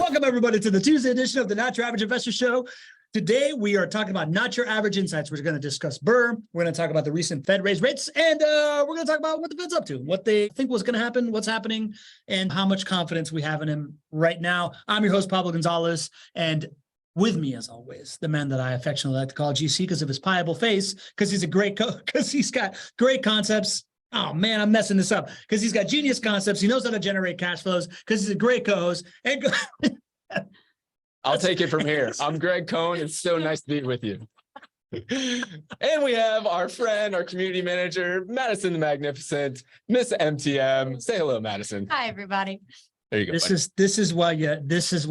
Welcome, everybody, to the Tuesday edition of the Not Your Average Investor Show. Today, we are talking about Not Your Average Insights. We're going to discuss BRRRR. We're going to talk about the recent Fed raise rates, and we're going to talk about what the Fed's up to, what they think was going to happen, what's happening, and how much confidence we have in him right now. I'm your host, Pablo Gonzalez, and with me, as always, the man that I affectionately like to call GC because of his pliable face, because he's a great because he's got great concepts. Oh man, I'm messing this up because he's got genius concepts. He knows how to generate cash flows because he's a great co-host. And I'll take it from here. I'm Gregg Cohen. It's so nice to be with you. And we have our friend, our community manager, Madison the Magnificent, Miss MTM. Say hello, Madison. Hi, everybody. There you go. This is why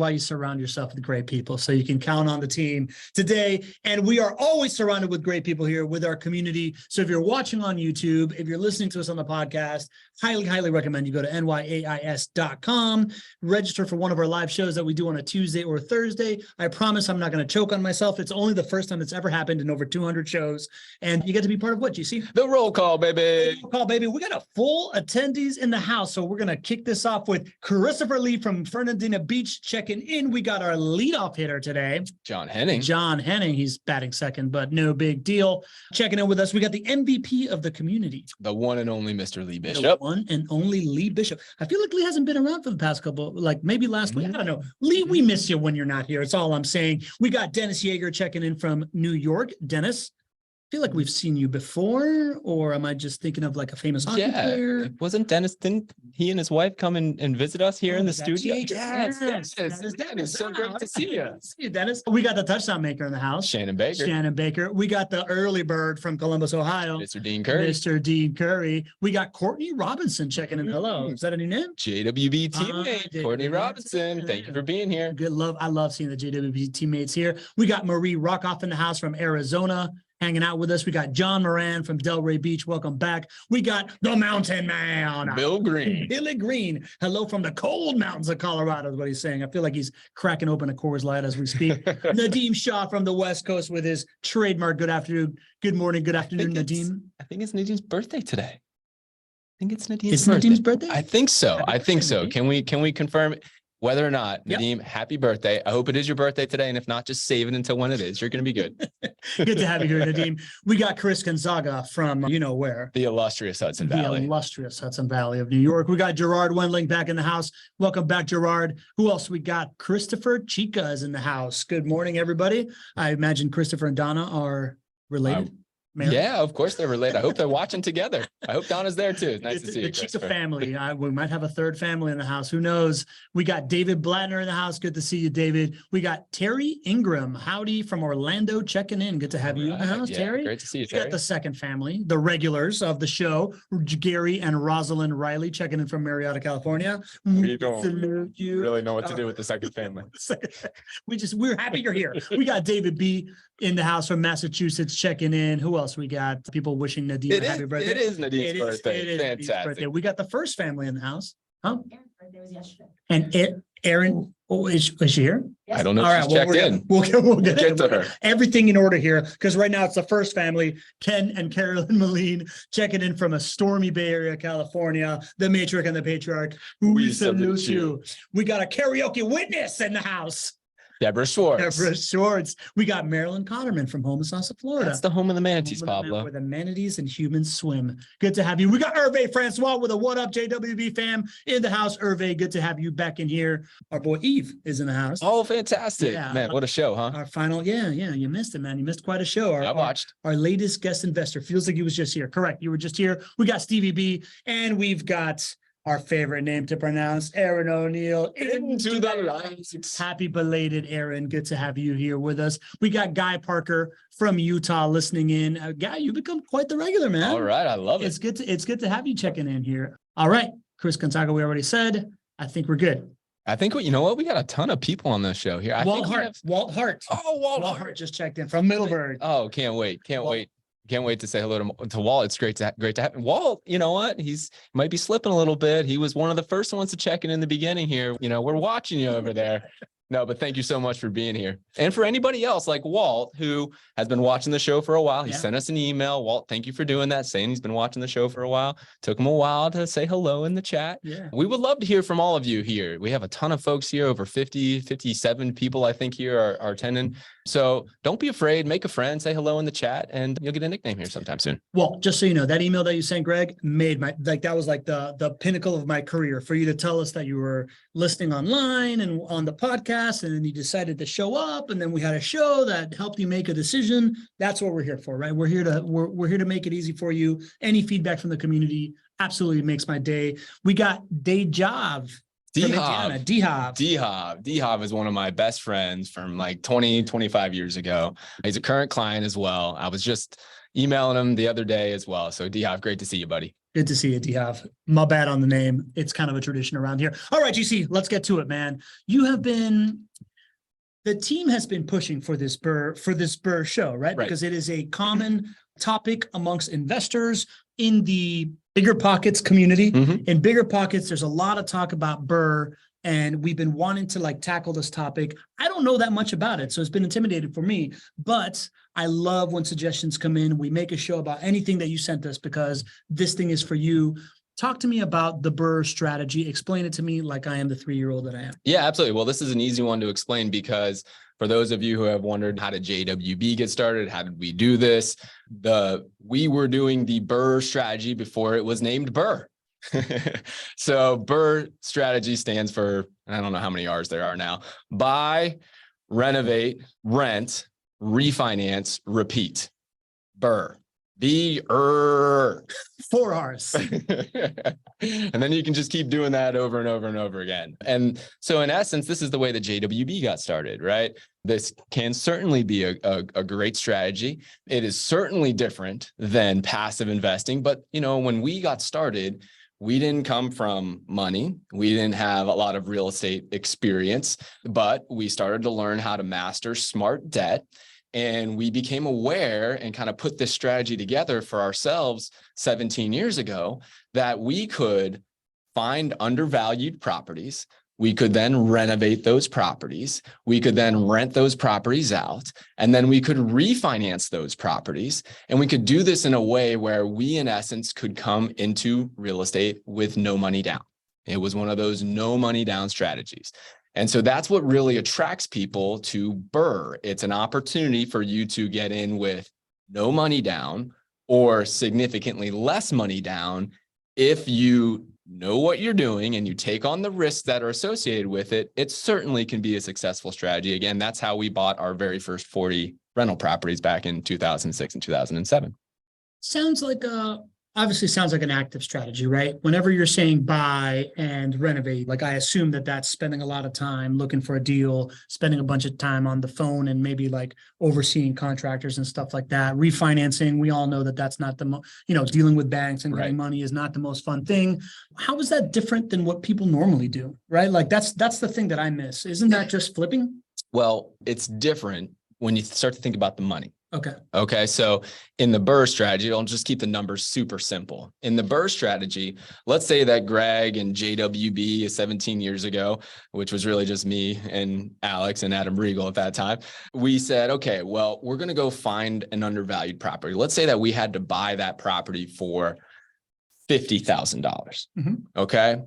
you surround yourself with great people, so you can count on the team today. And we are always surrounded with great people here with our community. So if you're watching on YouTube, if you're listening to us on the podcast, highly recommend you go to nyais.com, register for one of our live shows that we do on a Tuesday or Thursday. I promise I'm not going to choke on myself. It's only the first time it's ever happened in over 200 shows. And you get to be part of what, GC? The roll call, baby. The roll call, baby. We got a full attendees in the house. So we're going to kick this off with Christopher Lee from Fernandina Beach checking in. We got our leadoff hitter today, John Henning. He's batting second, but no big deal. Checking in with us. We got the MVP of the community, The one and only Mr. Lee the Bishop. one and only Lee Bishop. I feel like Lee hasn't been around for the past couple, like maybe last week. I don't know. Lee, we miss you when you're not here. It's all I'm saying. We got Dennis Yeager checking in from New York. Dennis, I feel like we've seen you before, or am I just thinking of like a famous hockey player? Wasn't Dennis, didn't he and his wife come and visit us here in the studio? Yes, That is Dennis. So great to see you. See you, Dennis. We got the touchdown maker in the house. Shannon Baker. Shannon Baker. We got the early bird from Columbus, Ohio. Mr. Dean Curry. Mr. Dean Curry. We got Courtney Robinson checking in. Hello. Is that a new name? JWB teammate, Courtney Robinson. Thank you for being here. Good love. I love seeing the JWB teammates here. We got Marie Rockoff in the house from Arizona, hanging out with us. We got John Moran from Delray Beach. Welcome back. We got the Mountain Man, Bill Green. Billy Green. Hello from the cold mountains of Colorado is what he's saying. I feel like he's cracking open a Coors Light as we speak. Nadeem Shah from the West Coast with his trademark good afternoon, good morning, good afternoon, Nadeem. I think it's Nadine's birthday today. I think it's Nadine's It's birthday. Nadeem's birthday? I think so. Happy I think birthday, so. Nadeem. Can we confirm whether or not, Yep. Nadeem, happy birthday. I hope it is your birthday today. And if not, just save it until when it is. You're going to be good. Good to have you here, Nadeem. We got Chris Gonzaga from you know where. The illustrious Hudson The Valley. illustrious Hudson Valley of New York. We got Gerard Wendling back in the house. Welcome back, Gerard. Who else we got? Christopher Chica is in the house. Good morning, everybody. I imagine Christopher and Donna are related. Mary? Yeah, of course they're related. I hope they're watching together. I hope Donna's there too. It's nice to see you, The Chica Christopher. family. We might have a third family in the house. Who knows? We got David Blattner in the house. Good to see you, David. We got Terry Ingram. Howdy from Orlando checking in. Good to have you in the house, Yeah, Terry. great to see you, We got Terry. the second family, the regulars of the show, Gary and Rosalind Riley checking in from Marietta, California. We don't Salute you. Really know what to do with the second family. We're happy you're here. We got David B in the house from Massachusetts checking in. Who else we got? People wishing Nadeem a happy birthday. It is Nadine's birthday. It is Nadeem's Fantastic. birthday. We got the first family in the house. Huh? Aaron's birthday was yesterday. And Aaron, is she here? I don't know All if right, she's well, checked in. We'll get to her. Everything in order here, because right now it's the first family, Ken and Carolyn Moline, checking in from a stormy Bay Area, California, the matriarch and the patriarch. We salute you. We got a karaoke witness in the house. Deborah Schwartz. Deborah Schwartz. We got Marilyn Cotterman from Homosassa, Florida. That's the home of the manatees, Home of the Pablo. Where the manatees and humans swim. Good to have you. We got Hervé Francois with a what up JWB fam in the house. Hervé, good to have you back in here. Our boy Eve is in the house. Oh, fantastic. Yeah. Man, what a show, huh? Our final, yeah, you missed it, man. You missed quite a show. I watched. Our latest guest investor feels like he was just here. Correct. You were just here. We got Stevie B, and we've got our favorite name to pronounce, Aaron O'Neill. Into the lights. Happy belated, Aaron. Good to have you here with us. We got Guy Parker from Utah listening in. Guy, you become quite the regular, man. All right. I love It's it. good to have you checking in here. All right. Chris Gonzaga, we already said. I think we're good. I think you know what? We got a ton of people on this show here. Walt Hart. Walt Hart. Oh, Walt Hart just checked in from Middleburg. Oh, can't wait. Can't wait to say hello to Walt. It's great to have him. Walt, you know what? He's might be slipping a little bit. He was one of the first ones to check in the beginning here. You know, we're watching you over there. No, but thank you so much for being here. And for anybody else like Walt, who has been watching the show for a while, he sent us an email. Walt, thank you for doing that, saying he's been watching the show for a while. Took him a while to say hello in the chat. Yeah. We would love to hear from all of you here. We have a ton of folks here, over 50, 57 people, I think, here are attending. So don't be afraid, make a friend, say hello in the chat, and you'll get a nickname here sometime soon. Well, just so you know, that email that you sent, Greg, made my, like, that was like the pinnacle of my career, for you to tell us that you were listening online and on the podcast, and then you decided to show up, and then we had a show that helped you make a decision. That's what we're here for, right? We're here to make it easy for you. Any feedback from the community absolutely makes my day. We got Dejav. Dehav is one of my best friends from like 25 years ago. He's a current client as well. I was just emailing him the other day as well. So Dehav, great to see you, buddy. Good to see you, Dehav. My bad on the name. It's kind of a tradition around here. All right, GC, let's get to it, man. The team has been pushing for this BRRRR show, right? Because it is a common topic amongst investors in the bigger pockets community. In bigger pockets, there's a lot of talk about BRRRR, and we've been wanting to like tackle this topic. I don't know that much about it, so it's been intimidating for me, but I love when suggestions come in. We make a show about anything that you sent us because this thing is for you. Talk to me about the BRRRR strategy. Explain it to me like I am the 3-year-old that I am. Yeah, absolutely. Well, this is an easy one to explain because for those of you who have wondered, how did JWB get started? How did we do this? We were doing the BRRRR strategy before it was named BRRRR. So BRRRR strategy stands for, I don't know how many R's there are now: buy, renovate, rent, refinance, repeat. BRRRR. BRRRR. 4 R's. And then you can just keep doing that over and over and over again. And so in essence, this is the way that JWB got started, right? This can certainly be a great strategy. It is certainly different than passive investing. But, you know, when we got started, we didn't come from money. We didn't have a lot of real estate experience, but we started to learn how to master smart debt. And we became aware and kind of put this strategy together for ourselves 17 years ago, that we could find undervalued properties. We could then renovate those properties. We could then rent those properties out, and then we could refinance those properties. And we could do this in a way where we, in essence, could come into real estate with no money down. It was one of those no money down strategies. And so that's what really attracts people to BRRRR. It's an opportunity for you to get in with no money down or significantly less money down if you know what you're doing and you take on the risks that are associated with it. It certainly can be a successful strategy. Again, that's how we bought our very first 40 rental properties back in 2006 and 2007. Obviously sounds like an active strategy, right? Whenever you're saying buy and renovate, like I assume that that's spending a lot of time looking for a deal, spending a bunch of time on the phone and maybe like overseeing contractors and stuff like that. Refinancing, we all know that that's not the dealing with banks and getting money is not the most fun thing. How is that different than what people normally do, right? Like that's the thing that I miss. Isn't that just flipping? Well, it's different when you start to think about the money. Okay. So in the BRRRR strategy, I'll just keep the numbers super simple. In the BRRRR strategy, let's say that Greg and JWB 17 years ago, which was really just me and Alex and Adam Regal at that time, we said, okay, well, we're going to go find an undervalued property. Let's say that we had to buy that property for $50,000. Okay.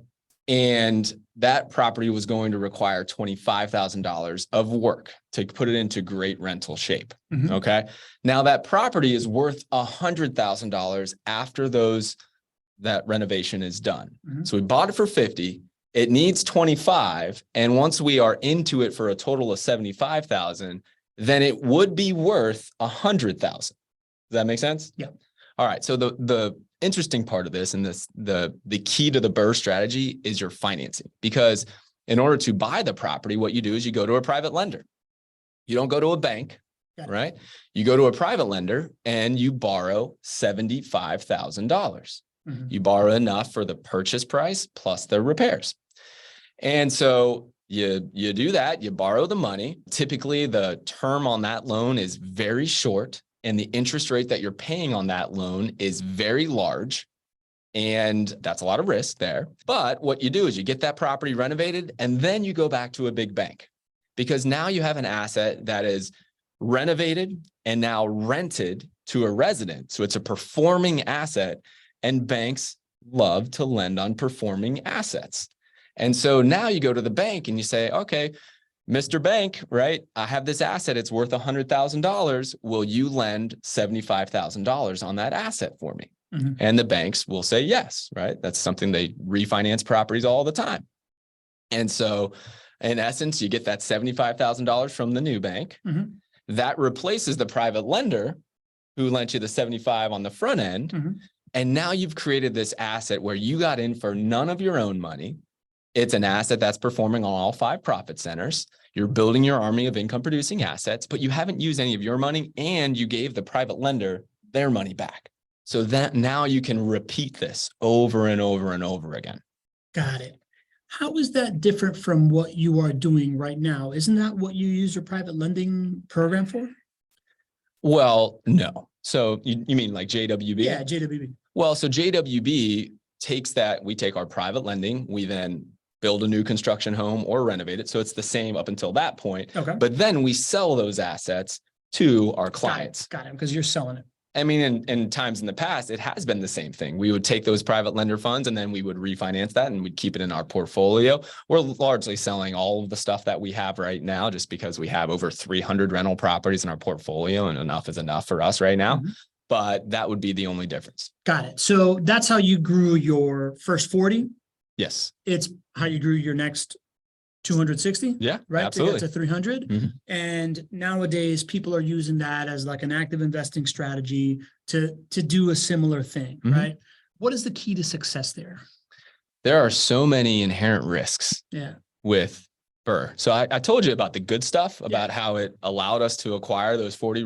And that property was going to require $25,000 of work to put it into great rental shape. Okay. Now that property is worth $100,000 after that renovation is done. So we bought it for 50. It needs 25. And once we are into it for a total of 75,000, then it would be worth 100,000. Does that make sense? Yeah. All right. So the interesting part of this and the key to the BRRRR strategy is your financing, because in order to buy the property, what you do is you go to a private lender. You don't go to a bank, right? You go to a private lender and you borrow $75,000. You borrow enough for the purchase price plus the repairs. And so you do that, you borrow the money. Typically the term on that loan is very short, and the interest rate that you're paying on that loan is very large. And that's a lot of risk there. But what you do is you get that property renovated, and then you go back to a big bank, because now you have an asset that is renovated and now rented to a resident. So it's a performing asset, and banks love to lend on performing assets. And so now you go to the bank and you say, okay, Mr. Bank, right? I have this asset. It's worth $100,000. Will you lend $75,000 on that asset for me? Mhm. And the banks will say yes, right? That's something they refinance properties all the time. And so in essence, you get that $75,000 from the new bank. Mhm. That replaces the private lender who lent you the 75 on the front end. Mhm. And now you've created this asset where you got in for none of your own money. It's an asset that's performing on all 5 profit centers. You're building your army of income producing assets, but you haven't used any of your money, and you gave the private lender their money back. So that now you can repeat this over and over and over again. Got it. How is that different from what you are doing right now? Isn't that what you use your private lending program for? Well, no. So you mean like JWB? Yeah, JWB. Well, so JWB takes that, we take our private lending, we then build a new construction home or renovate it. So it's the same up until that point. Okay. But then we sell those assets to our clients. Got it, because you're selling it. I mean, in times in the past, it has been the same thing. We would take those private lender funds and then we would refinance that and we'd keep it in our portfolio. We're largely selling all of the stuff that we have right now just because we have over 300 rental properties in our portfolio, and enough is enough for us right now. Mhm. But that would be the only difference. Got it. So that's how you grew your first 40. Yes. It's how you grew your next 260. Yeah, Right. absolutely. To get to 300. Mhm. And nowadays people are using that as like an active investing strategy to do a similar thing. Mhm. Right. What is the key to success there? There are so many inherent risks Yeah. with BRRRR. So I told you about the good stuff, about how it allowed us to acquire those 40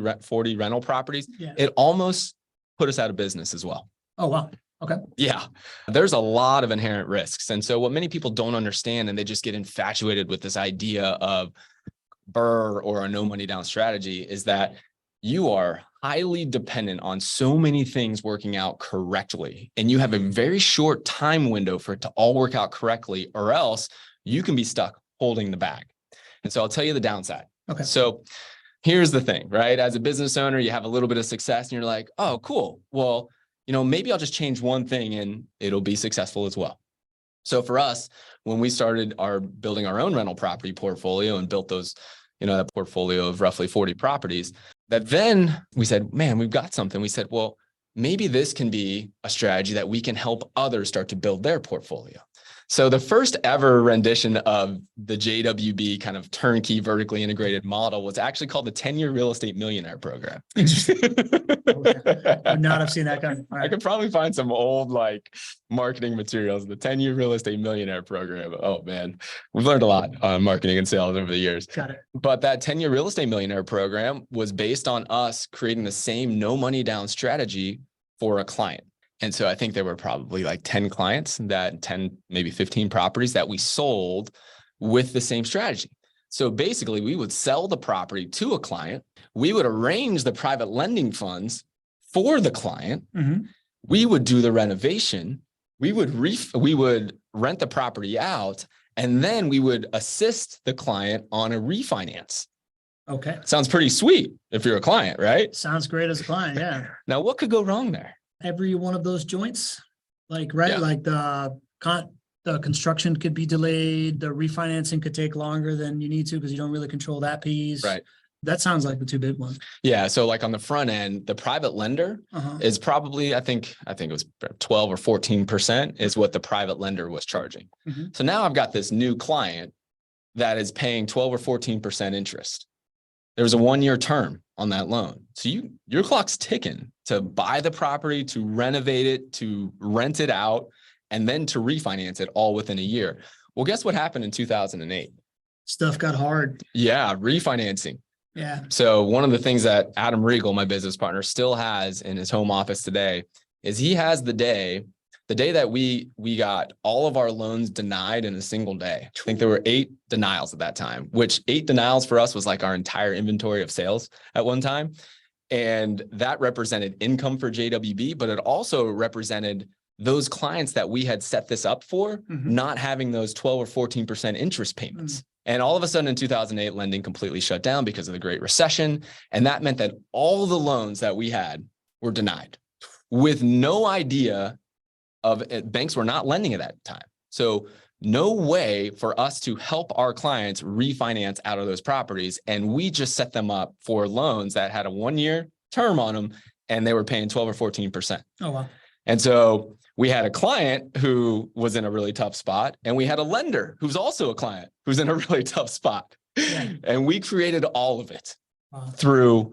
rental properties. Yeah. It almost put us out of business as well. Oh, wow. Okay. Yeah, there's a lot of inherent risks. And so what many people don't understand, and they just get infatuated with this idea of BRRRR or a no money down strategy, is that you are highly dependent on so many things working out correctly. And you have a very short time window for it to all work out correctly, or else you can be stuck holding the bag. And so I'll tell you the downside. Okay. So here's the thing, right? As a business owner, you have a little bit of success and you're like, oh, cool. Well, maybe I'll just change one thing and it'll be successful as well. So for us, when we started building our own rental property portfolio and built those, that portfolio of roughly 40 properties, that then we said, man, we've got something. We said, well, maybe this can be a strategy that we can help others start to build their portfolio. So the first ever rendition of the JWB kind of turnkey vertically integrated model was actually called the 10-year real estate millionaire program. Interesting. Would not have seen that coming. All I right. could probably find some old marketing materials, the 10-year real estate millionaire program. Oh man, we've learned a lot on marketing and sales over the years. Got it. But that 10-year real estate millionaire program was based on us creating the same no money down strategy for a client. And so I think there were probably 10 clients, 10, maybe 15 properties that we sold with the same strategy. So basically we would sell the property to a client. We would arrange the private lending funds for the client. Mhm. We would do the renovation. We would rent the property out, and then we would assist the client on a refinance. Okay. Sounds pretty sweet if you're a client, right? Sounds great as a client. Yeah. Now, what could go wrong there? Every one of those joints, right? Yeah. Like the construction could be delayed. The refinancing could take longer than you need to because you don't really control that piece. Right. That sounds like the two big ones. Yeah. So on the front end, the private lender is probably, I think it was 12 or 14% is what the private lender was charging. Mhm. So now I've got this new client that is paying 12 or 14% interest. There was a 1-year term on that loan. So your clock's ticking to buy the property, to renovate it, to rent it out, and then to refinance it all within a year. Well, guess what happened in 2008? Stuff got hard. Yeah, refinancing. Yeah. So one of the things that Adam Riegel, my business partner, still has in his home office today is he has the day that we got all of our loans denied in a single day. I think there were 8 denials at that time, which 8 denials for us was our entire inventory of sales at one time. And that represented income for JWB, but it also represented those clients that we had set this up for, Mhm. not having those 12 or 14% interest payments. And all of a sudden in 2008, lending completely shut down because of the Great Recession. And that meant that all the loans that we had were denied with no idea of it. Banks were not lending at that time. So no way for us to help our clients refinance out of those properties. And we just set them up for loans that had a 1-year term on them and they were paying 12 or 14%. Oh, wow. And so we had a client who was in a really tough spot, and we had a lender who's also a client who's in a really tough spot. Yeah. And we created all of it Wow. through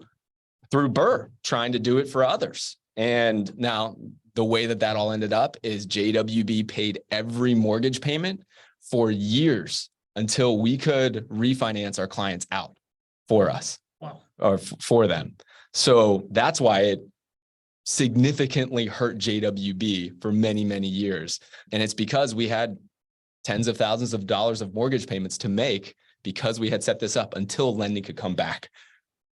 BRRRR, trying to do it for others. And now the way that that all ended up is JWB paid every mortgage payment for years until we could refinance our clients out for us. Wow. Or for them. So that's why it significantly hurt JWB for many, many years. And it's because we had tens of thousands of dollars of mortgage payments to make because we had set this up until lending could come back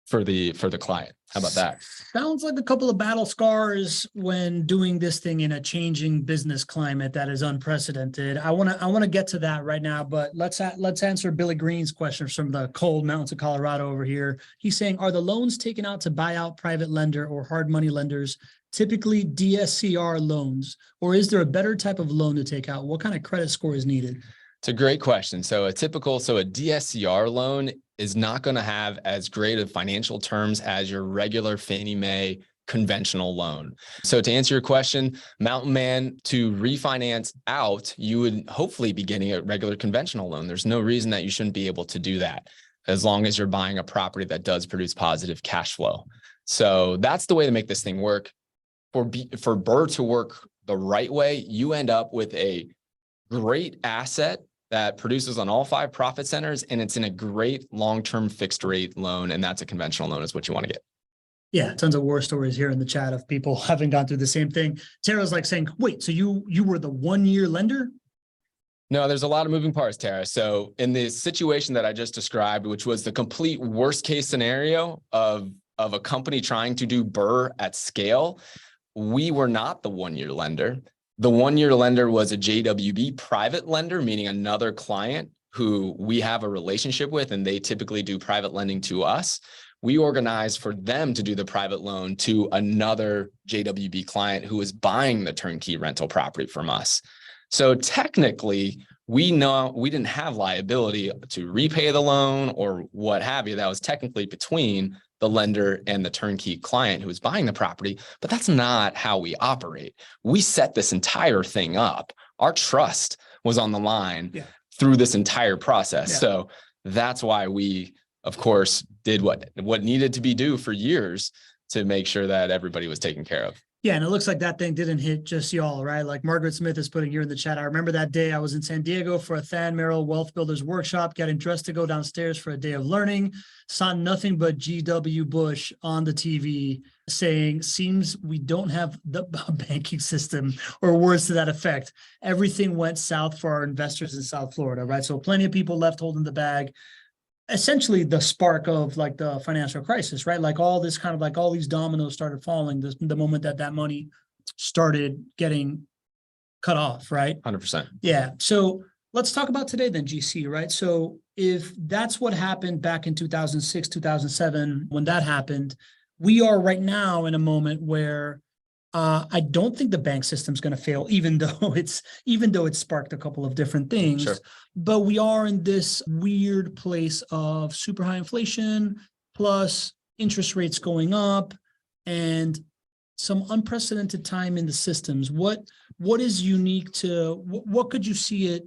for the client. How about that? Sounds like a couple of battle scars when doing this thing in a changing business climate that is unprecedented. I want to get to that right now, but let's answer Billy Green's question from the cold mountains of Colorado over here. He's saying, are the loans taken out to buy out private lender or hard money lenders typically DSCR loans, or is there a better type of loan to take out? What kind of credit score is needed? It's a great question. So a DSCR loan is not going to have as great of financial terms as your regular Fannie Mae conventional loan. So to answer your question, Mountain Man, to refinance out, you would hopefully be getting a regular conventional loan. There's no reason that you shouldn't be able to do that as long as you're buying a property that does produce positive cash flow. So that's the way to make this thing work. For BRRRR to work the right way, you end up with a great asset that produces on all 5 profit centers, and it's in a great long-term fixed rate loan, and that's a conventional loan is what you want to get. Yeah, tons of war stories here in the chat of people having gone through the same thing. Tara's like saying, wait, so you were the 1-year lender? No, there's a lot of moving parts, Tara. So in the situation that I just described, which was the complete worst case scenario of a company trying to do BRRRR at scale, we were not the 1-year lender. The 1-year lender was a JWB private lender, meaning another client who we have a relationship with, and they typically do private lending to us. We organized for them to do the private loan to another JWB client who was buying the turnkey rental property from us. So technically, we didn't have liability to repay the loan or what have you. That was technically between the lender and the turnkey client who was buying the property, but that's not how we operate. We set this entire thing up. Our trust was on the line through this entire process. So that's why we, of course, did what needed to be done for years to make sure that everybody was taken care of. Yeah, and it looks like that thing didn't hit just y'all, right? Like Margaret Smith is putting here in the chat. I remember that day I was in San Diego for a Than Merrill Wealth Builders workshop, getting dressed to go downstairs for a day of learning, saw nothing but G.W. Bush on the TV saying, seems we don't have the banking system, or words to that effect. Everything went south for our investors in South Florida, right? So plenty of people left holding the bag. Essentially the spark of like the financial crisis, right? Like all this kind of like all these dominoes started falling the moment that money started getting cut off, right? 100%. Yeah. So let's talk about today then, GC, right? So if that's what happened back in 2006, 2007, when that happened, we are right now in a moment where I don't think the bank system's going to fail, even though it's sparked a couple of different things. Sure. But we are in this weird place of super high inflation plus interest rates going up and some unprecedented time in the systems. What is unique to what could you see it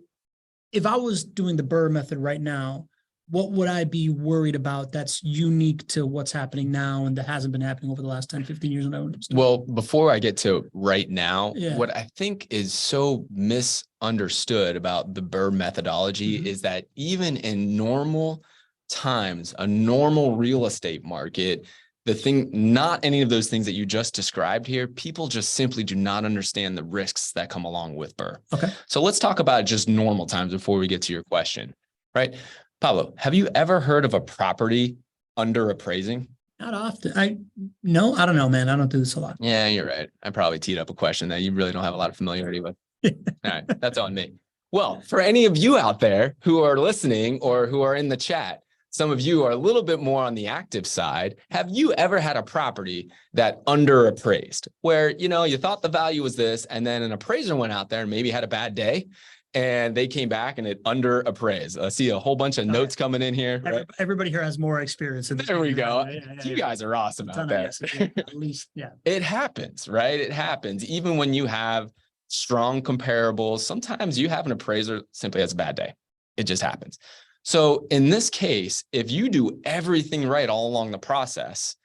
if I was doing the BRRRR method right now? What would I be worried about that's unique to what's happening now and that hasn't been happening over the last 10, 15 years? Well, before I get to right now, Yeah. what I think is so misunderstood about the BRRRR methodology is that even in normal times, a normal real estate market, not any of those things that you just described here, people just simply do not understand the risks that come along with BRRRR. Okay. So let's talk about just normal times before we get to your question, right? Pablo, have you ever heard of a property under appraising? Not often. I don't know, man. I don't do this a lot. Yeah, you're right. I probably teed up a question that you really don't have a lot of familiarity with. All right, that's on me. Well, for any of you out there who are listening or who are in the chat, some of you are a little bit more on the active side. Have you ever had a property that underappraised where, you thought the value was this, and then an appraiser went out there and maybe had a bad day and they came back and it underappraised? I see a whole bunch of notes coming in here. Right? Everybody here has more experience. In this there we game, go. right? Yeah, You guys are awesome out there. At least, yeah. It happens, right? It happens. Even when you have strong comparables, sometimes you have an appraiser simply has a bad day. It just happens. So in this case, if you do everything right all along the process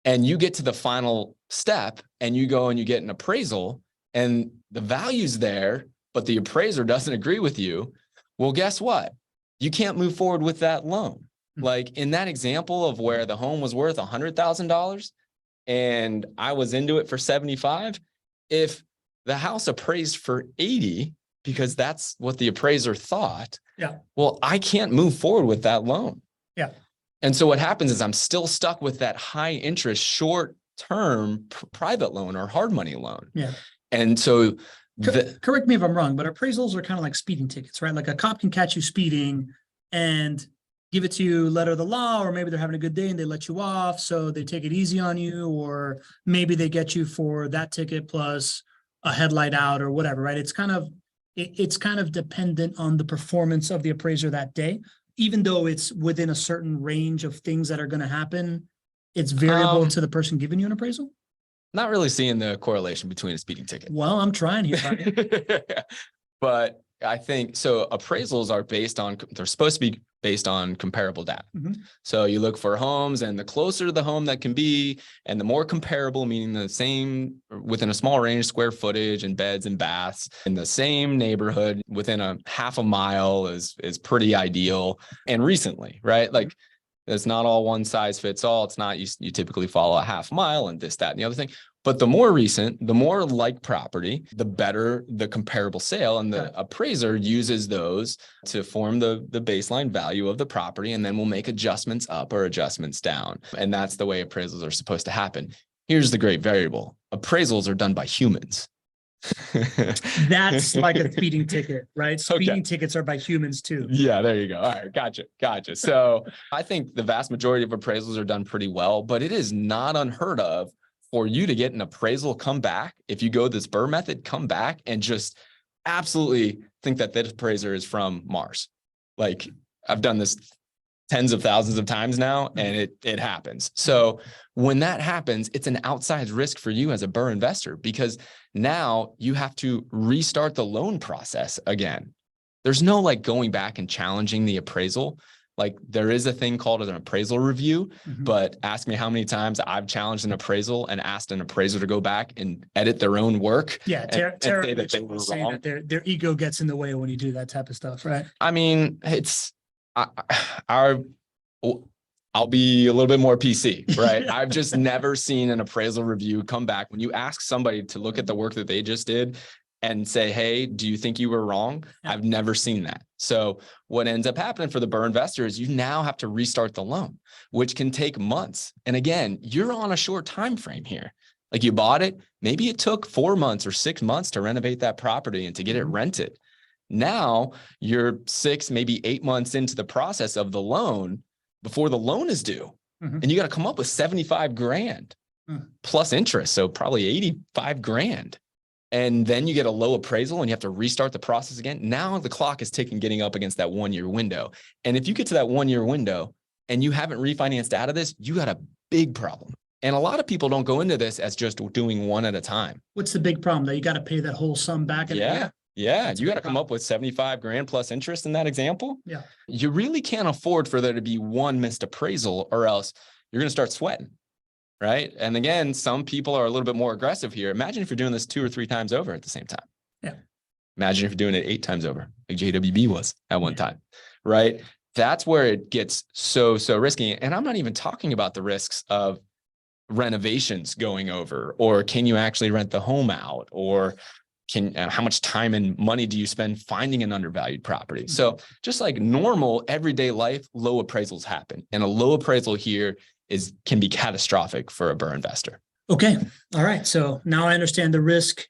and you get to the final step and you go and you get an appraisal and the value's there, but the appraiser doesn't agree with you, well, guess what? You can't move forward with that loan. Like in that example of where the home was worth $100,000 and I was into it for 75, if the house appraised for 80, because that's what the appraiser thought. Yeah. Well, I can't move forward with that loan. Yeah. And so what happens is I'm still stuck with that high interest, short term private loan or hard money loan. Yeah. And so correct me if I'm wrong, but appraisals are kind of like speeding tickets, right? Like a cop can catch you speeding and give it to you letter of the law, or maybe they're having a good day and they let you off. So they take it easy on you, or maybe they get you for that ticket plus a headlight out or whatever, right? It's kind of dependent on the performance of the appraiser that day, even though it's within a certain range of things that are going to happen. It's variable to the person giving you an appraisal. Not really seeing the correlation between a speeding ticket. Well, I'm trying here, buddy. But I think so. Appraisals are they're supposed to be based on comparable data. Mm-hmm. So you look for homes, and the closer the home that can be, and the more comparable, meaning the same within a small range, square footage and beds and baths in the same neighborhood within a half a mile is pretty ideal. And recently, right? Like it's not all one size fits all. It's not, you typically follow a half mile and this, that, and the other thing. But the more recent, the more like property, the better the comparable sale. And the appraiser uses those to form the baseline value of the property, and then we'll make adjustments up or adjustments down. And that's the way appraisals are supposed to happen. Here's the great variable. Appraisals are done by humans. That's like a speeding ticket, right? Speeding tickets are by humans too. Yeah, there you go. All right, gotcha. So I think the vast majority of appraisals are done pretty well, but it is not unheard of for you to get an appraisal come back. If you go this BRRRR method, come back and just absolutely think that this appraiser is from Mars. Like I've done this tens of thousands of times now, and it happens. So when that happens, it's an outsized risk for you as a BRRRR investor, because now you have to restart the loan process again. There's no like going back and challenging the appraisal. Like there is a thing called an appraisal review, but ask me how many times I've challenged an appraisal and asked an appraiser to go back and edit their own work. Yeah, and say that they were wrong. That their ego gets in the way when you do that type of stuff, right? I mean, I'll be a little bit more PC, right? I've just never seen an appraisal review come back when you ask somebody to look at the work that they just did and say, hey, do you think you were wrong? I've never seen that. So what ends up happening for the BRRRR investor is you now have to restart the loan, which can take months. And again, you're on a short time frame here. Like you bought it, maybe it took 4 months or 6 months to renovate that property and to get it rented. Now you're 6, maybe 8 months into the process of the loan before the loan is due. And you got to come up with 75 grand plus interest. So probably 85 grand. And then you get a low appraisal and you have to restart the process again. Now the clock is ticking, getting up against that 1 year window. And if you get to that 1 year window and you haven't refinanced out of this, you got a big problem. And a lot of people don't go into this as just doing one at a time. What's the big problem? That you got to pay that whole sum back? Yeah. You got to come up with 75 grand plus interest in that example. Yeah. You really can't afford for there to be one missed appraisal, or else you're going to start sweating. Right. And again, some people are a little bit more aggressive here. Imagine if you're doing this 2 or 3 times over at the same time. Yeah. Imagine if you're doing it 8 times over, like JWB was at one time. Right. That's where it gets so risky. And I'm not even talking about the risks of renovations going over, or can you actually rent the home out, or how much time and money do you spend finding an undervalued property? So just like normal everyday life, low appraisals happen. And a low appraisal here can be catastrophic for a BRRRR investor. Okay. All right. So now I understand the risk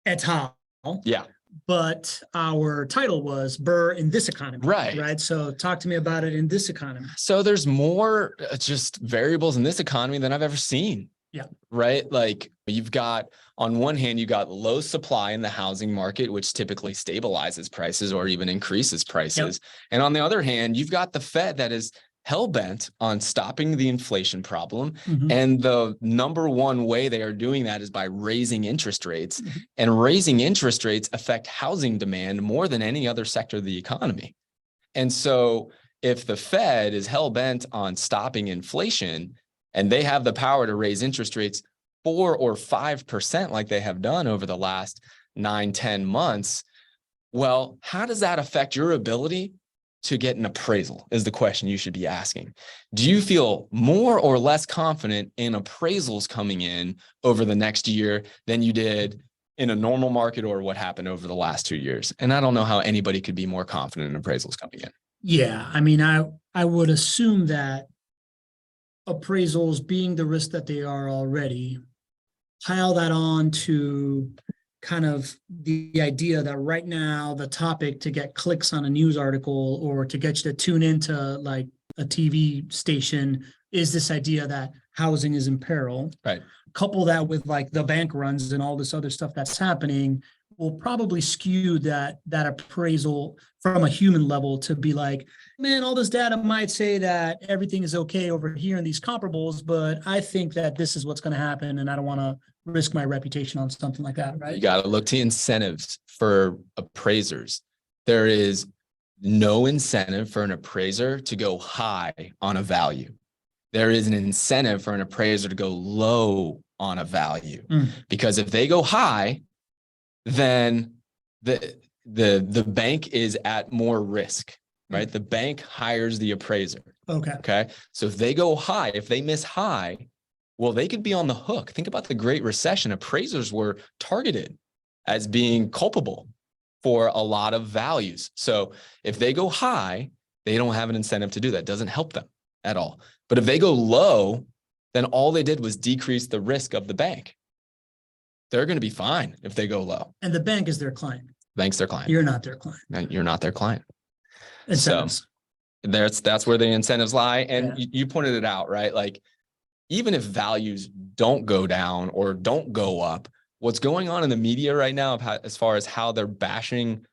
et al. Yeah. but our title was BRRRR in this economy. Right. Right. So talk to me about it in this economy. So there's more just variables in this economy than I've ever seen. Yeah. Right. Like you've got, on one hand, you got low supply in the housing market, which typically stabilizes prices or even increases prices. Yep. And on the other hand, you've got the Fed that is hell-bent on stopping the inflation problem. Mm-hmm. And the number one way they are doing that is by raising interest rates. Mm-hmm. And raising interest rates affect housing demand more than any other sector of the economy. And so if the Fed is hell-bent on stopping inflation and they have the power to raise interest rates 4 or 5% like they have done over the last 9-10 months, well, how does that affect your ability to get an appraisal is the question you should be asking. Do you feel more or less confident in appraisals coming in over the next year than you did in a normal market or what happened over the last 2 years? And I don't know how anybody could be more confident in appraisals coming in. Yeah, I mean, I would assume that appraisals, being the risk that they are already, pile that on to kind of the idea that right now the topic to get clicks on a news article or to get you to tune into like a TV station is this idea that housing is in peril. Right. Couple Couple that with like the bank runs and all this other stuff that's happening will probably skew that appraisal from a human level to be like, man, all this data might say that everything is okay over here in these comparables, but I think that this is what's going to happen and I don't want to risk my reputation on something like that, right? You got to look to incentives for appraisers. There is no incentive for an appraiser to go high on a value. There is an incentive for an appraiser to go low on a value, because if they go high, then the bank is at more risk, right? The bank hires the appraiser. Okay. So if they go high, if they miss high, well, they could be on the hook. Think about the Great Recession. Appraisers were targeted as being culpable for a lot of values. So if they go high, they don't have an incentive to do that. It doesn't help them at all. But if they go low, then all they did was decrease the risk of the bank. They're going to be fine if they go low. And the bank is their client. Bank's their client. You're not their client. And you're not their client. Incentives. So that's where the incentives lie. And you pointed it out, right? Like, even if values don't go down or don't go up, what's going on in the media right now as far as how they're bashing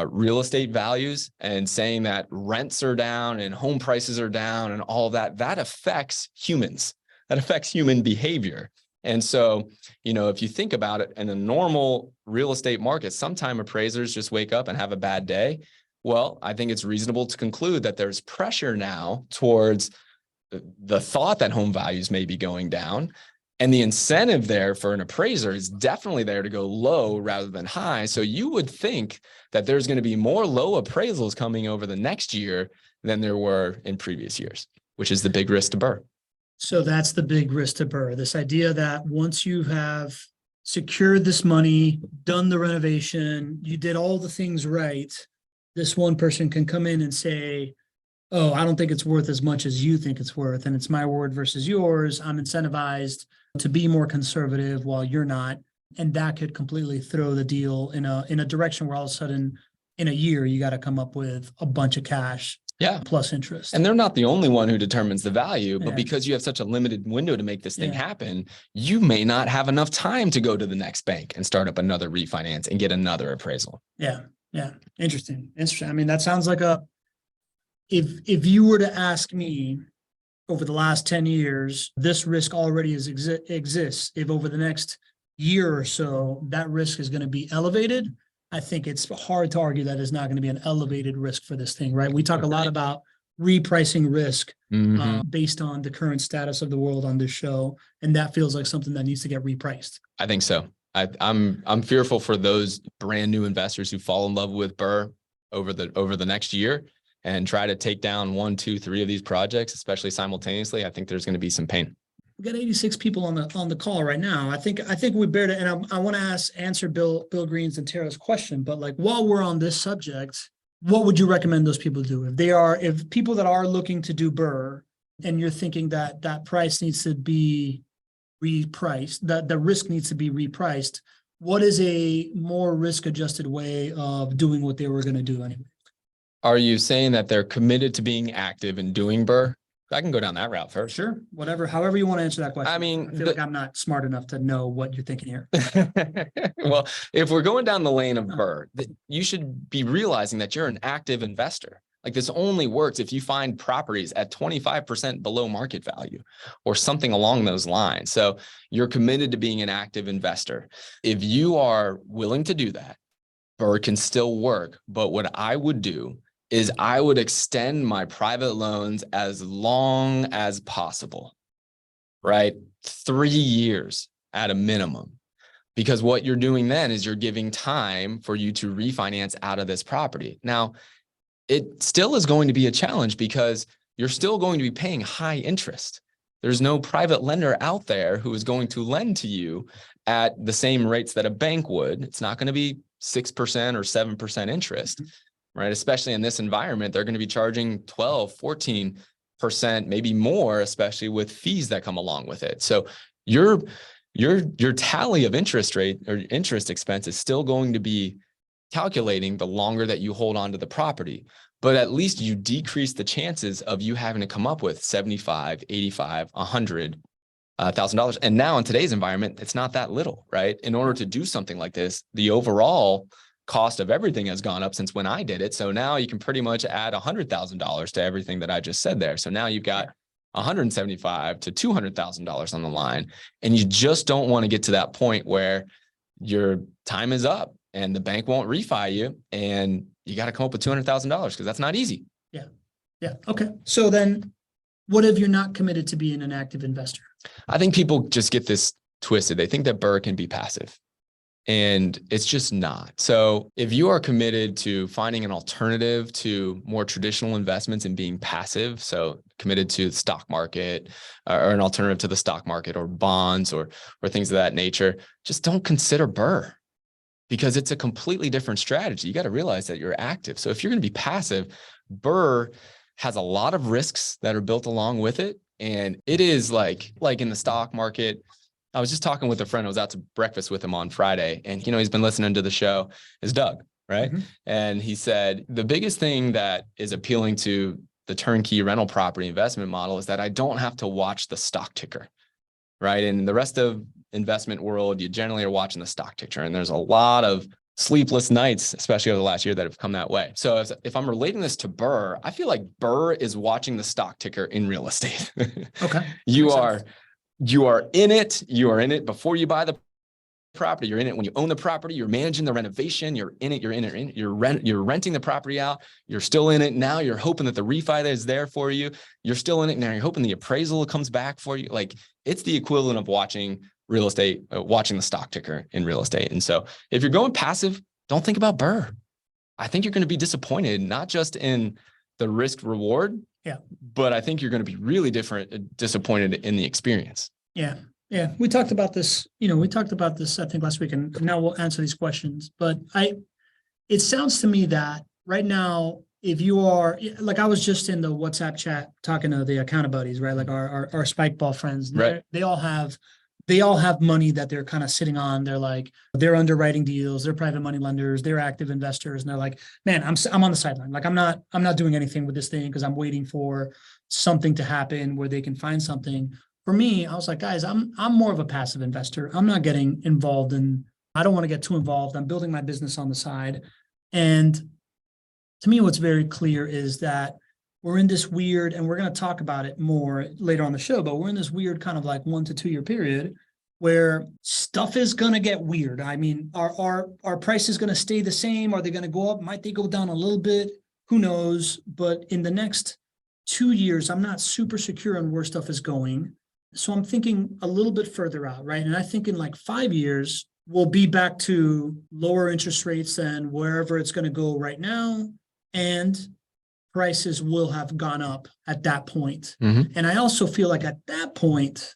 real estate values and saying that rents are down and home prices are down and all that, that affects humans. That affects human behavior. And so, if you think about it, in a normal real estate market, sometimes appraisers just wake up and have a bad day. Well, I think it's reasonable to conclude that there's pressure now towards the thought that home values may be going down. And the incentive there for an appraiser is definitely there to go low rather than high. So you would think that there's going to be more low appraisals coming over the next year than there were in previous years, which is the big risk to BRRRR. So that's the big risk to BRRRR. This idea that once you have secured this money, done the renovation, you did all the things right, this one person can come in and say, oh, I don't think it's worth as much as you think it's worth. And it's my word versus yours. I'm incentivized to be more conservative while you're not. And that could completely throw the deal in a direction where all of a sudden in a year, you got to come up with a bunch of cash plus interest. And they're not the only one who determines the value, but because you have such a limited window to make this thing happen, you may not have enough time to go to the next bank and start up another refinance and get another appraisal. Yeah. Interesting. I mean, that sounds like if you were to ask me over the last 10 years, this risk already exists. If over the next year or so, that risk is going to be elevated, I think it's hard to argue that it's not going to be an elevated risk for this thing, right? We talk a lot about repricing risk based on the current status of the world on this show. And that feels like something that needs to get repriced. I think so. I'm fearful for those brand new investors who fall in love with BRRRR over the next year and try to take down 1, 2, 3 of these projects, especially simultaneously. I think there's going to be some pain. We got 86 people on the call right now. I think we better to, and I want to answer Bill Green's and Tara's question, but like while we're on this subject, what would you recommend those people do? If people that are looking to do BRRRR and you're thinking that price needs to be repriced, that the risk needs to be repriced, what is a more risk-adjusted way of doing what they were going to do anyway? Are you saying that they're committed to being active and doing BRRRR? I can go down that route first. Sure, whatever, however you want to answer that question. I mean, I feel like I'm not smart enough to know what you're thinking here. Well, if we're going down the lane of BRRRR, you should be realizing that you're an active investor. Like this only works if you find properties at 25% below market value or something along those lines. So you're committed to being an active investor. If you are willing to do that, BRRRR can still work. But what I would do is I would extend my private loans as long as possible, right? 3 years at a minimum. Because what you're doing then is you're giving time for you to refinance out of this property. Now, it still is going to be a challenge because you're still going to be paying high interest. There's no private lender out there who is going to lend to you at the same rates that a bank would. It's not going to be 6% or 7% interest, right? Especially in this environment, they're going to be charging 12, 14%, maybe more, especially with fees that come along with it. So your tally of interest rate or interest expense is still going to be calculating the longer that you hold on to the property, but at least you decrease the chances of you having to come up with $75, $85, $100,000. And now in today's environment, it's not that little, right? In order to do something like this, the overall cost of everything has gone up since when I did it. So now you can pretty much add $100,000 to everything that I just said there. So now you've got $175,000 to $200,000 on the line, and you just don't want to get to that point where your time is up and the bank won't refi you, and you got to come up with $200,000 because that's not easy. Yeah. Okay. So then what if you're not committed to being an active investor? I think people just get this twisted. They think that BRRRR can be passive, and it's just not. So if you are committed to finding an alternative to more traditional investments and being passive, so committed to the stock market or an alternative to the stock market or bonds or things of that nature, just don't consider BRRRR. Because it's a completely different strategy. You got to realize that you're active. So if you're going to be passive, BRRRR has a lot of risks that are built along with it. And it is like in the stock market. I was just talking with a friend. I was out to breakfast with him on Friday, and he's been listening to the show, is Doug, right? Mm-hmm. And he said, the biggest thing that is appealing to the turnkey rental property investment model is that I don't have to watch the stock ticker, right? And the rest of investment world, you generally are watching the stock ticker, and there's a lot of sleepless nights, especially over the last year, that have come that way. So if I'm relating this to BRRRR, I feel like BRRRR is watching the stock ticker in real estate. Okay. You are in it. You are in it before you buy the property. You're in it when you own the property. You're managing the renovation. You're in it. You're renting the property out. You're still in it now. You're hoping that the refi is there for you. You're still in it now. You're hoping the appraisal comes back for you. Like, it's the equivalent of watching real estate, watching the stock ticker in real estate. And so if you're going passive, don't think about BRRRR. I think you're going to be disappointed, not just in the risk reward, but I think you're going to be really disappointed in the experience. Yeah. We talked about this, I think last week, and now we'll answer these questions, but it sounds to me that right now, if you are, like, I was just in the WhatsApp chat talking to the account buddies, right? Like our Spikeball friends, right? They all have money that they're kind of sitting on. They're underwriting deals, they're private money lenders, they're active investors. And they're like, man, I'm on the sideline. Like, I'm not doing anything with this thing because I'm waiting for something to happen where they can find something. For me, I was like, guys, I'm more of a passive investor. I'm not getting involved I don't want to get too involved. I'm building my business on the side. And to me, what's very clear is that we're in this weird, and we're going to talk about it more later on the show, but we're in this weird kind of like 1 to 2 year period where stuff is going to get weird. I mean, our price is going to stay the same. Are they going to go up? Might they go down a little bit? Who knows? But in the next 2 years, I'm not super secure on where stuff is going. So I'm thinking a little bit further out, right? And I think in like 5 years, we'll be back to lower interest rates than wherever it's going to go right now. And prices will have gone up at that point. Mm-hmm. And I also feel like at that point,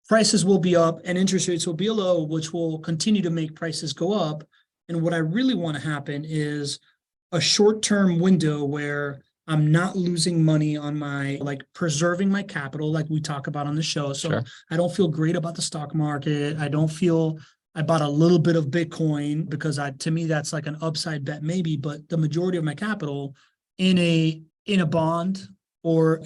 prices will be up and interest rates will be low, which will continue to make prices go up. And what I really want to happen is a short-term window where I'm not losing money on preserving my capital, like we talk about on the show. So sure. I don't feel great about the stock market. I don't feel I bought a little bit of Bitcoin because to me, that's like an upside bet maybe, but the majority of my capital in a bond or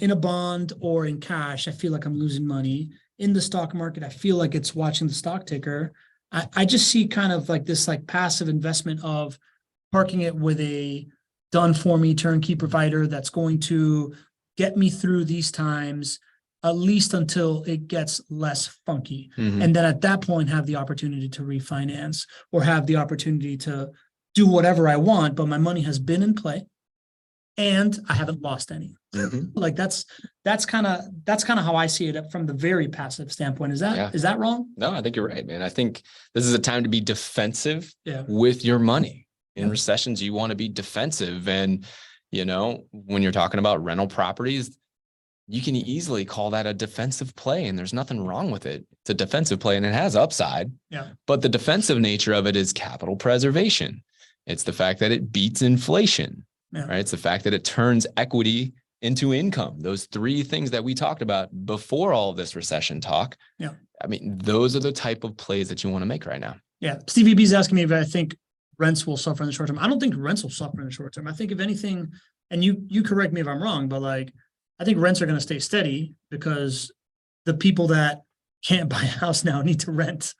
in cash, I feel like I'm losing money. In the stock market, I feel like it's watching the stock ticker. I just see kind of like this like passive investment of parking it with a done for me turnkey provider that's going to get me through these times, at least until it gets less funky. And then at that point, have the opportunity to refinance or have the opportunity to do whatever I want, but my money has been in play and I haven't lost any. Like that's kind of how I see it from the very passive standpoint. Is that wrong? No, I think you're right, man. I think this is a time to be defensive Yeah. with your money. In recessions, you want to be defensive. And, you know, when you're talking about rental properties, you can easily call that a defensive play, and there's nothing wrong with it. It's a defensive play and it has upside. Yeah. But the defensive nature of it is capital preservation. It's the fact that it beats inflation, right? It's the fact that it turns equity into income. Those three things that we talked about before all of this recession talk. Yeah. I mean, those are the type of plays that you want to make right now. Yeah. Stevie B's asking me if I think rents will suffer in the short term. I don't think rents will suffer in the short term. I think if anything, and you correct me if I'm wrong, but like, I think rents are going to stay steady because the people that can't buy a house now need to rent.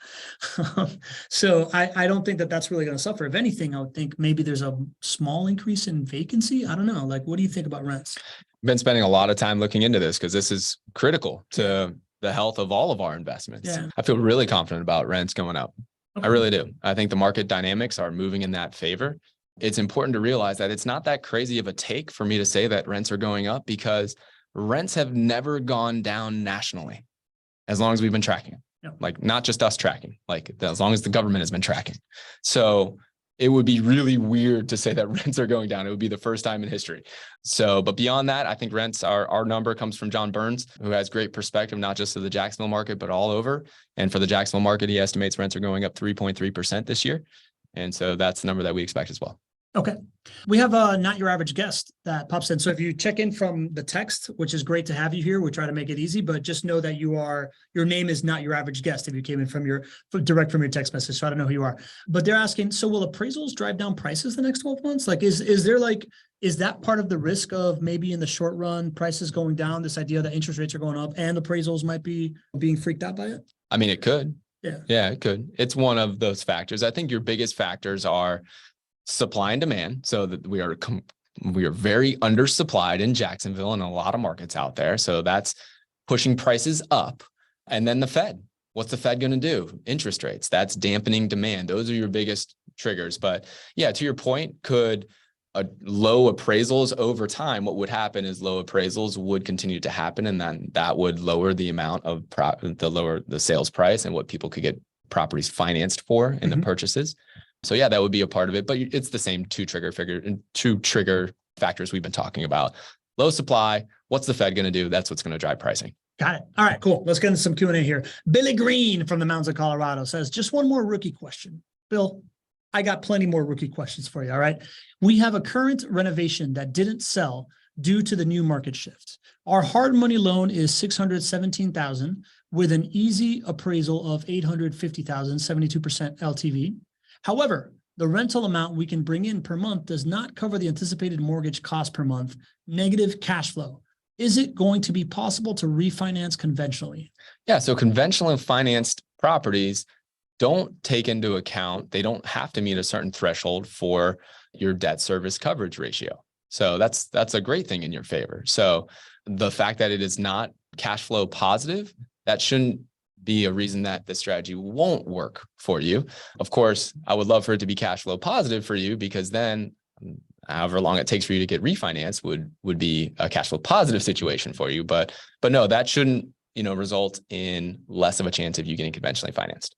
So I don't think that that's really going to suffer. If anything, I would think maybe there's a small increase in vacancy. I don't know. Like, what do you think about rents? I've been spending a lot of time looking into this because this is critical to the health of all of our investments. Yeah. I feel really confident about rents going up. Okay. I really do. I think the market dynamics are moving in that favor. It's important to realize that it's not that crazy of a take for me to say that rents are going up because rents have never gone down nationally as long as we've been tracking. Yep. Like not just us tracking, like as long as the government has been tracking. So it would be really weird to say that rents are going down. It would be the first time in history. So, but beyond that, I think rents our number comes from John Burns, who has great perspective, not just of the Jacksonville market, but all over. And for the Jacksonville market, he estimates rents are going up 3.3% this year. And so that's the number that we expect as well. Okay. We have a not your average guest that pops in. So if you check in from the text, which is great to have you here, we try to make it easy, but just know that your name is not your average guest if you came in direct from your text message. So I don't know who you are, but they're asking, so will appraisals drive down prices the next 12 months? Like, is that part of the risk of maybe in the short run, prices going down, this idea that interest rates are going up and appraisals might be being freaked out by it? I mean, it could. Yeah, it could. It's one of those factors. I think your biggest factors are supply and demand, so that we are very undersupplied in Jacksonville and a lot of markets out there. So that's pushing prices up. And then the Fed, what's the Fed going to do? Interest rates, that's dampening demand. Those are your biggest triggers. But yeah, to your point, could low appraisals over time, what would happen is low appraisals would continue to happen. And then that would lower the amount of the sales price and what people could get properties financed for in the purchases. So yeah, that would be a part of it, but it's the same two trigger factors we've been talking about. Low supply. What's the Fed going to do? That's what's going to drive pricing. Got it. All right, cool. Let's get into some Q&A here. Billy Green from the mountains of Colorado says, just one more rookie question. Bill, I got plenty more rookie questions for you. All right. We have a current renovation that didn't sell due to the new market shift. Our hard money loan is $617,000 with an easy appraisal of $850,000, 72% LTV. However, the rental amount we can bring in per month does not cover the anticipated mortgage cost per month, negative cash flow. Is it going to be possible to refinance conventionally? Yeah, so conventionally financed properties don't take into account, they don't have to meet a certain threshold for your debt service coverage ratio. So that's a great thing in your favor. So the fact that it is not cash flow positive, that shouldn't be a reason that the strategy won't work for you. Of course, I would love for it to be cash flow positive for you, because then however long it takes for you to get refinanced would be a cash flow positive situation for you. But no, that shouldn't, result in less of a chance of you getting conventionally financed.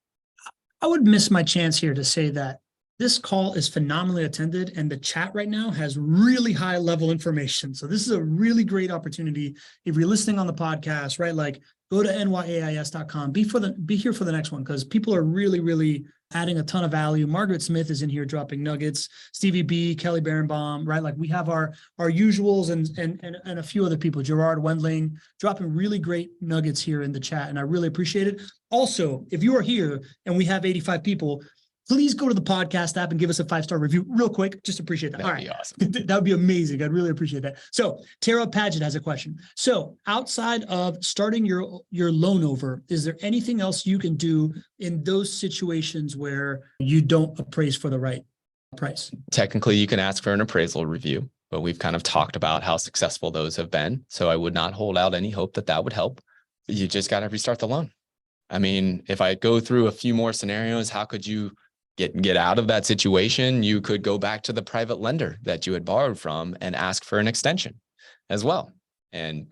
I would miss my chance here to say that This call is phenomenally attended, and the chat right now has really high level information. So this is a really great opportunity. If you're listening on the podcast, right, like go to nyais.com, be here for the next one, because people are really, really adding a ton of value. Margaret Smith is in here dropping nuggets, Stevie B, Kelly Barenbaum, right? Like we have our usuals and a few other people, Gerard Wendling, dropping really great nuggets here in the chat, and I really appreciate it. Also, if you are here and we have 85 people, please go to the podcast app and give us a 5-star review real quick. Just appreciate that. That'd be awesome. That would be amazing. I'd really appreciate that. So Tara Paget has a question. So outside of starting your loan over, is there anything else you can do in those situations where you don't appraise for the right price? Technically, you can ask for an appraisal review, but we've kind of talked about how successful those have been. So I would not hold out any hope that that would help. You just got to restart the loan. I mean, if I go through a few more scenarios, how could you get out of that situation? You could go back to the private lender that you had borrowed from and ask for an extension as well. And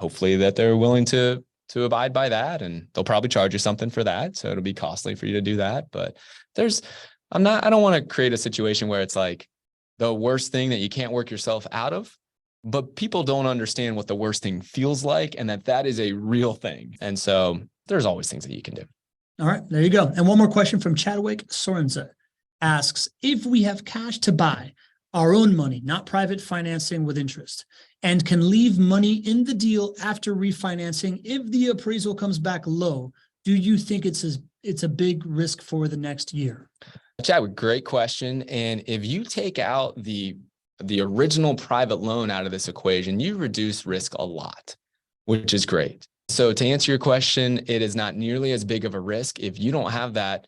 hopefully that they're willing to abide by that, and they'll probably charge you something for that. So it'll be costly for you to do that. But I don't want to create a situation where it's like the worst thing that you can't work yourself out of, but people don't understand what the worst thing feels like, and that is a real thing. And so there's always things that you can do. All right, there you go. And one more question from Chadwick Sorenza asks, if we have cash to buy our own money, not private financing with interest, and can leave money in the deal after refinancing, if the appraisal comes back low, do you think it's a big risk for the next year? Chadwick, great question. And if you take out the original private loan out of this equation, you reduce risk a lot, which is great. So to answer your question, it is not nearly as big of a risk if you don't have that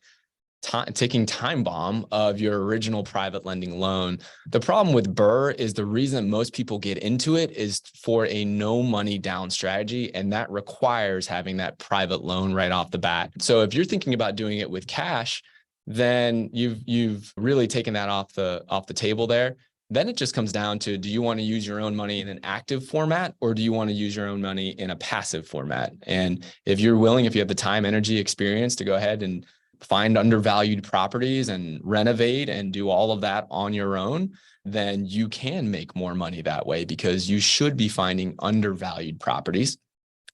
ticking time bomb of your original private lending loan. The problem with BRRRR is the reason most people get into it is for a no money down strategy, and that requires having that private loan right off the bat. So if you're thinking about doing it with cash, then you've really taken that off the table there. Then it just comes down to, do you want to use your own money in an active format, or do you want to use your own money in a passive format? And if you're willing, if you have the time, energy, experience to go ahead and find undervalued properties and renovate and do all of that on your own, then you can make more money that way, because you should be finding undervalued properties.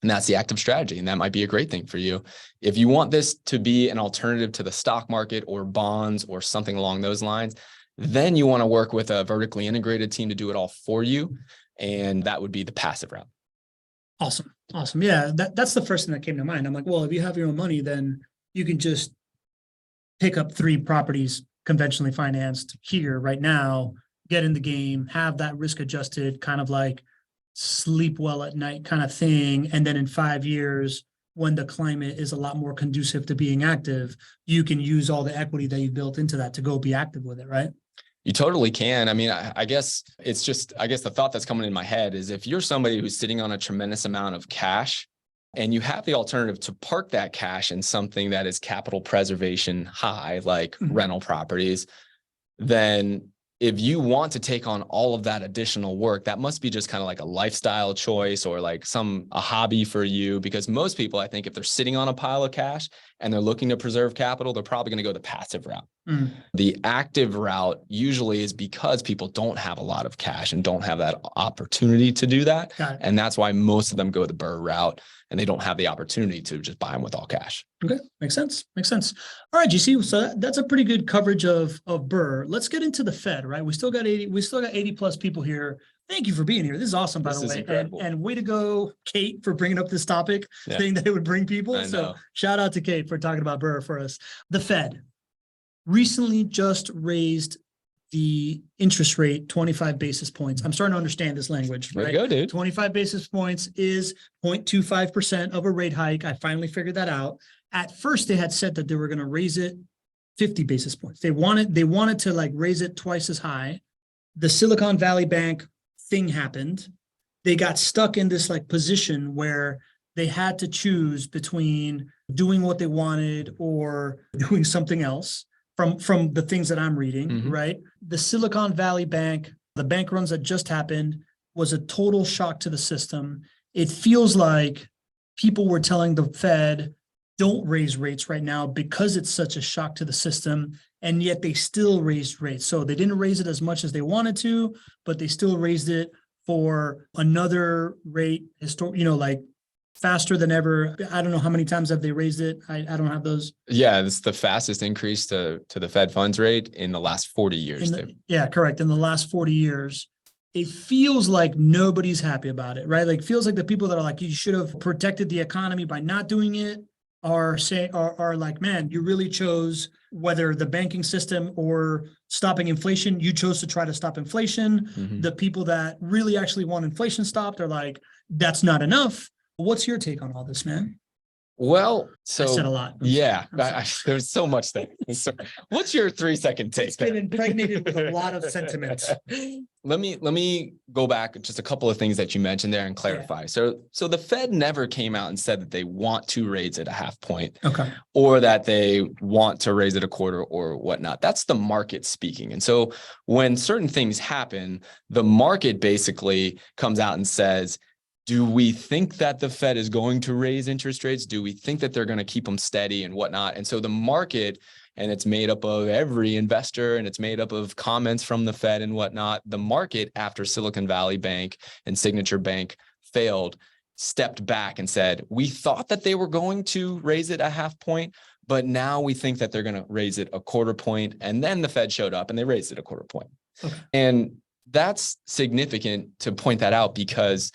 And that's the active strategy. And that might be a great thing for you. If you want this to be an alternative to the stock market or bonds or something along those lines, then you want to work with a vertically integrated team to do it all for you. And that would be the passive route. Awesome. Awesome. Yeah, that's the first thing that came to mind. I'm like, well, if you have your own money, then you can just pick up 3 properties conventionally financed here right now, get in the game, have that risk adjusted kind of like sleep well at night kind of thing. And then in 5 years, when the climate is a lot more conducive to being active, you can use all the equity that you've built into that to go be active with it, right? You totally can. I mean, I guess it's just, the thought that's coming in my head is, if you're somebody who's sitting on a tremendous amount of cash and you have the alternative to park that cash in something that is capital preservation high, like rental properties, then if you want to take on all of that additional work, that must be just kind of like a lifestyle choice or like a hobby for you. Because most people, I think, if they're sitting on a pile of cash and they're looking to preserve capital, they're probably going to go the passive route. The active route usually is because people don't have a lot of cash and don't have that opportunity to do that. And that's why most of them go the BRRRR route, and they don't have the opportunity to just buy them with all cash. Okay. Makes sense. Makes sense. All right, GC. So that's a pretty good coverage of BRRRR. Let's get into the Fed, right? We still got 80 plus people here. Thank you for being here. This is awesome, by the way. And way to go, Kate, for bringing up this topic, saying that it would bring people. So shout out to Kate for talking about BRRRR for us. The Fed recently just raised the interest rate 25 basis points. I'm starting to understand this language, right? There you go, dude. 25 basis points is 0.25% of a rate hike. I finally figured that out. At first, they had said that they were going to raise it 50 basis points. They wanted to like raise it twice as high. The Silicon Valley Bank thing happened. They got stuck in this like position where they had to choose between doing what they wanted or doing something else. From the things that I'm reading, right? The Silicon Valley Bank, the bank runs that just happened, was a total shock to the system. It feels like people were telling the Fed, don't raise rates right now because it's such a shock to the system, and yet they still raised rates. So they didn't raise it as much as they wanted to, but they still raised it for another rate, like faster than ever. I don't know how many times have they raised it. I don't have those. Yeah, it's the fastest increase to the Fed funds rate in the last 40 years. Yeah, correct. In the last 40 years. It feels like nobody's happy about it, right? Like, it feels like the people that are like, you should have protected the economy by not doing it are like, man, you really chose, whether the banking system or stopping inflation, you chose to try to stop inflation. Mhm. The people that really actually want inflation stopped are like, that's not enough. What's your take on all this, man? Well, I said a so lot. yeah, I'm sorry. there's so much there. So, what's your 3-second take? It's been impregnated with a lot of sentiments. Let me go back just a couple of things that you mentioned there and clarify. So the Fed never came out and said that they want to raise it a half point, Okay. or that they want to raise it a quarter or whatnot. That's the market speaking. And so when certain things happen, the market basically comes out and says, do we think that the Fed is going to raise interest rates? Do we think that they're going to keep them steady and whatnot? And so the market, and it's made up of every investor, and it's made up of comments from the Fed and whatnot. The market, after Silicon Valley Bank and Signature Bank failed, stepped back and said, we thought that they were going to raise it a half point, but now we think that they're going to raise it a quarter point. And then the Fed showed up and they raised it a quarter point. Okay. And that's significant to point that out, because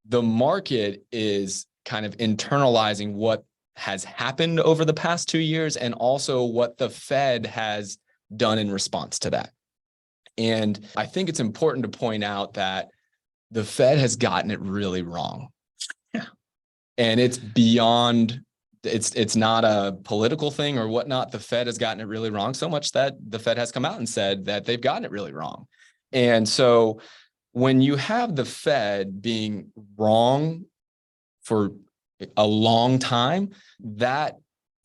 the market is kind of internalizing what has happened over the past 2 years, and also what the Fed has done in response to that. And I think it's important to point out that the Fed has gotten it really wrong. Yeah. And it's beyond, it's not a political thing or whatnot. The Fed has gotten it really wrong, so much that the Fed has come out and said that they've gotten it really wrong. And so when you have the Fed being wrong for a long time, that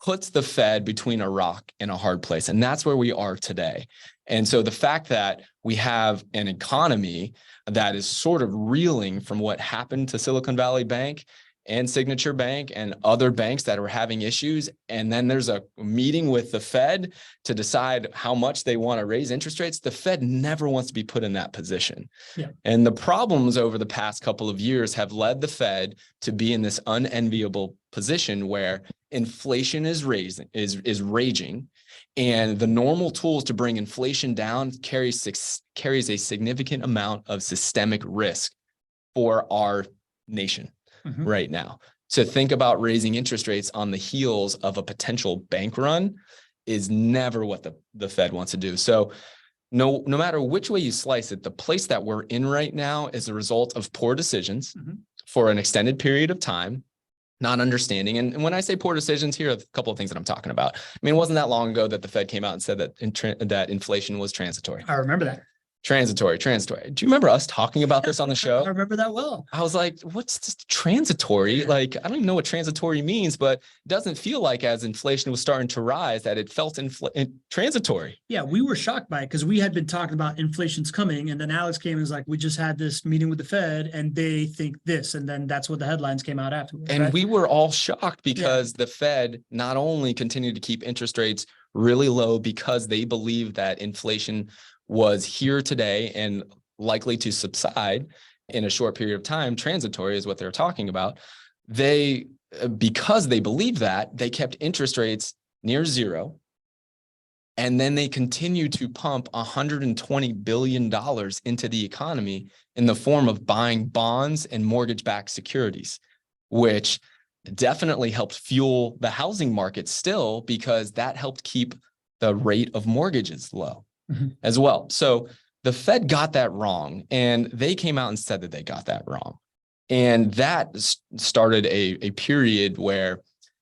puts the Fed between a rock and a hard place. And that's where we are today. And so the fact that we have an economy that is sort of reeling from what happened to Silicon Valley Bank and Signature Bank and other banks that are having issues, and then there's a meeting with the Fed to decide how much they want to raise interest rates, the Fed never wants to be put in that position. Yeah. And the problems over the past couple of years have led the Fed to be in this unenviable position where inflation is raging, and the normal tools to bring inflation down carries a significant amount of systemic risk for our nation. Mhm. Right now. To think about raising interest rates on the heels of a potential bank run is never what the Fed wants to do. So no matter which way you slice it, the place that we're in right now is a result of poor decisions for an extended period of time, not understanding. And when I say poor decisions, here are a couple of things that I'm talking about. I mean, it wasn't that long ago that the Fed came out and said that inflation was transitory. I remember that. Transitory. Do you remember us talking about this on the show? I remember that well. I was like, what's this transitory? Like, I don't even know what transitory means, but it doesn't feel like as inflation was starting to rise that it felt transitory. Yeah, we were shocked by it because we had been talking about inflation's coming. And then Alex came and was like, we just had this meeting with the Fed and they think this. And then that's what the headlines came out afterwards. And right? we were all shocked because the Fed not only continued to keep interest rates really low because they believed that inflation was here today and likely to subside in a short period of time, transitory is what they're talking about. Because they believed that, they kept interest rates near zero. And then they continue to pump $120 billion into the economy in the form of buying bonds and mortgage-backed securities, which definitely helped fuel the housing market still, because that helped keep the rate of mortgages low as well. So the Fed got that wrong, and they came out and said that they got that wrong. And that started a period where